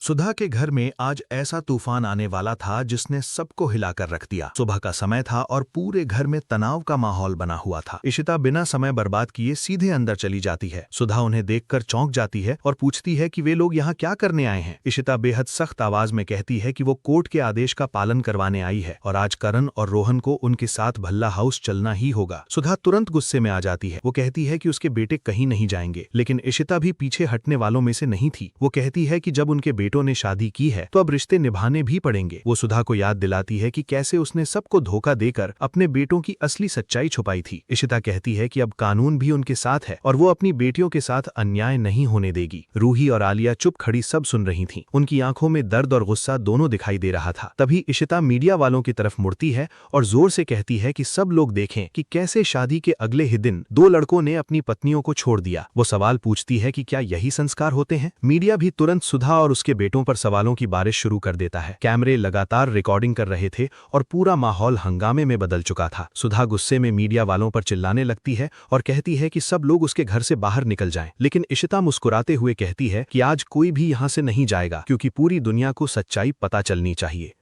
सुधा के घर में आज ऐसा तूफान आने वाला था जिसने सबको हिलाकर रख दिया। सुबह का समय था और पूरे घर में तनाव का माहौल बना हुआ था। इशिता बिना समय बर्बाद किए सीधे अंदर चली जाती है। सुधा उन्हें देखकर चौंक जाती है और पूछती है कि वे लोग यहाँ क्या करने आए हैं। इशिता बेहद सख्त आवाज में कहती है कि वो कोर्ट के आदेश का पालन करवाने आई है और आज करण और रोहन को उनके साथ भल्ला हाउस चलना ही होगा। सुधा तुरंत गुस्से में आ जाती है। वो कहती है कि उसके बेटे कहीं नहीं जाएंगे, लेकिन इशिता भी पीछे हटने वालों में से नहीं थी। वो कहती है कि जब उनके बेटों ने शादी की है तो अब रिश्ते निभाने भी पड़ेंगे। वो सुधा को याद दिलाती है कि कैसे उसने सबको धोखा देकर अपने बेटों की असली सच्चाई छुपाई थी। इशिता कहती है कि अब कानून भी उनके साथ है और वो अपनी बेटियों के साथ अन्याय नहीं होने देगी। रूही और आलिया चुप खड़ी सब सुन रही थीं। उनकी आंखों में दर्द और गुस्सा दोनों दिखाई दे रहा था। तभी इशिता मीडिया वालों की तरफ मुड़ती है और जोर से कहती है कि सब लोग देखें कि कैसे शादी के अगले ही दिन दो लड़कों ने अपनी पत्नियों को छोड़ दिया। वो सवाल पूछती है कि क्या यही संस्कार होते हैं। मीडिया भी तुरंत सुधा और उसके बेटों पर सवालों की बारिश शुरू कर देता है। कैमरे लगातार रिकॉर्डिंग कर रहे थे और पूरा माहौल हंगामे में बदल चुका था। सुधा गुस्से में मीडिया वालों पर चिल्लाने लगती है और कहती है कि सब लोग उसके घर से बाहर निकल जाएं। लेकिन इशिता मुस्कुराते हुए कहती है कि आज कोई भी यहां से नहीं जाएगा, क्योंकि पूरी दुनिया को सच्चाई पता चलनी चाहिए।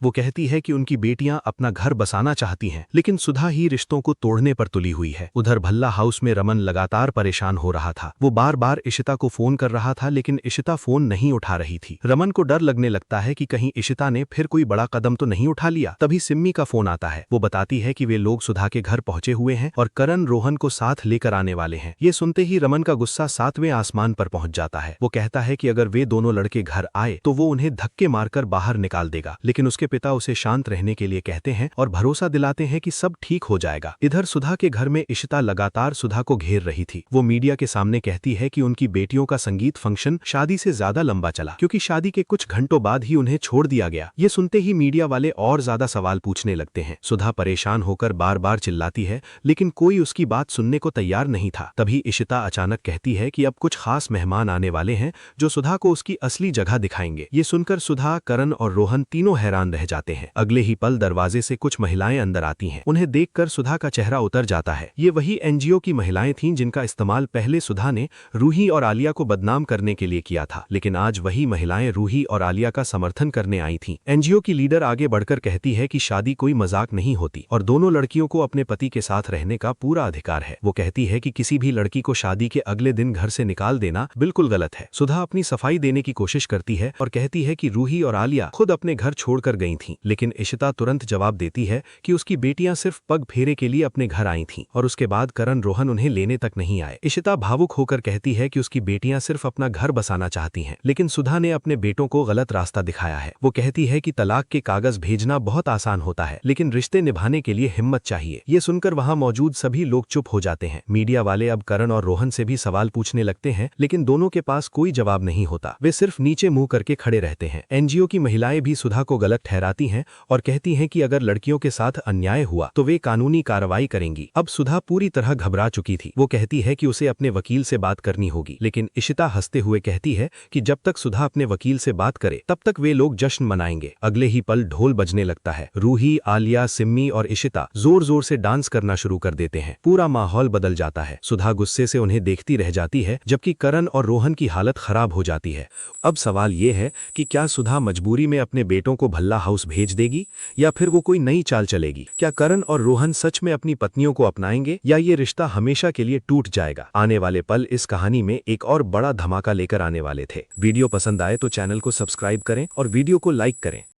वो कहती है कि उनकी बेटियां अपना घर बसाना चाहती हैं, लेकिन सुधा ही रिश्तों को तोड़ने पर तुली हुई है। उधर भल्ला हाउस में रमन लगातार परेशान हो रहा था। वो बार बार इशिता को फोन कर रहा था, लेकिन इशिता फोन नहीं उठा रही थी। रमन को डर लगने लगता है कि कहीं इशिता ने फिर कोई बड़ा कदम तो नहीं उठा लिया। तभी सिम्मी का फोन आता है। वो बताती है कि वे लोग सुधा के घर पहुंचे हुए हैं और करण रोहन को साथ लेकर आने वाले हैं। ये सुनते ही रमन का गुस्सा 7वें आसमान पर पहुंच जाता है। वो कहता है कि अगर वे दोनों लड़के घर आए तो वो उन्हें धक्के मारकर बाहर निकाल देगा, लेकिन उसके पिता उसे शांत रहने के लिए कहते हैं और भरोसा दिलाते हैं कि सब ठीक हो जाएगा। इधर सुधा के घर में इशिता लगातार सुधा को घेर रही थी। वो मीडिया के सामने कहती है कि उनकी बेटियों का संगीत फंक्शन शादी से ज्यादा लंबा चला, क्योंकि शादी के कुछ घंटों बाद ही उन्हें छोड़ दिया गया। ये सुनते ही मीडिया वाले और ज्यादा सवाल पूछने लगते हैं। सुधा परेशान होकर बार बार चिल्लाती है, लेकिन कोई उसकी बात सुनने को तैयार नहीं था। तभी इशिता अचानक कहती है कि अब कुछ खास मेहमान आने वाले हैं जो सुधा को उसकी असली जगह दिखाएंगे। ये सुनकर सुधा, करण और रोहन तीनों हैरान रह जाते हैं। अगले ही पल दरवाजे से कुछ महिलाएं अंदर आती हैं। उन्हें देखकर सुधा का चेहरा उतर जाता है। ये वही एनजीओ की महिलाएं थीं जिनका इस्तेमाल पहले सुधा ने रूही और आलिया को बदनाम करने के लिए किया था, लेकिन आज वही महिलाएं रूही और आलिया का समर्थन करने आई थीं। एनजीओ की लीडर आगे बढ़कर कहती है कि शादी कोई मजाक नहीं होती और दोनों लड़कियों को अपने पति के साथ रहने का पूरा अधिकार है। वो कहती है कि किसी भी लड़की को शादी के अगले दिन घर से निकाल देना बिल्कुल गलत है। सुधा अपनी सफाई देने की कोशिश करती है और कहती है कि रूही और आलिया खुद अपने घर छोड़कर गई थीं, लेकिन इशिता तुरंत जवाब देती है कि उसकी बेटियां सिर्फ पग फेरे के लिए अपने घर आई थीं और उसके बाद करण रोहन उन्हें लेने तक नहीं आए। इशिता भावुक होकर कहती है कि उसकी बेटियां सिर्फ अपना घर बसाना चाहती हैं, लेकिन सुधा ने अपने बेटों को गलत रास्ता दिखाया है। वो कहती है कि तलाक के कागज भेजना बहुत आसान होता है, लेकिन रिश्ते निभाने के लिए हिम्मत चाहिए। ये सुनकर वहां मौजूद सभी लोग चुप हो जाते हैं। मीडिया वाले अब करण और रोहन से भी सवाल पूछने लगते हैं, लेकिन दोनों के पास कोई जवाब नहीं होता। वे सिर्फ नीचे मुंह करके खड़े रहते हैं। एनजीओ की महिलाएं भी सुधा को गलत ठहराती हैं और कहती हैं कि अगर लड़कियों के साथ अन्याय हुआ तो वे कानूनी कार्रवाई करेंगी। अब सुधा पूरी तरह घबरा चुकी थी। वो कहती है कि उसे अपने वकील से बात करनी होगी, लेकिन इशिता हंसते हुए कहती है कि जब तक सुधा अपने वकील से बात करे तब तक वे लोग जश्न मनाएंगे। अगले ही पल ढोल बजने लगता है। रूही, आलिया, सिम्मी और इशिता जोर जोर से डांस करना शुरू कर देते हैं। पूरा माहौल बदल जाता है। सुधा गुस्से से उन्हें देखती रह जाती है, जबकि करण और रोहन की हालत खराब हो जाती है। अब सवाल ये है कि क्या सुधा मजबूरी में अपने बेटों को भल्ला हाउस भेज देगी या फिर वो कोई नई चाल चलेगी। क्या करण और रोहन सच में अपनी पत्नियों को अपनाएंगे या ये रिश्ता हमेशा के लिए टूट जाएगा। आने वाले पल इस कहानी में एक और बड़ा धमाका लेकर आने वाले थे। वीडियो पसंद आए तो चैनल को सब्सक्राइब करें और वीडियो को लाइक करें।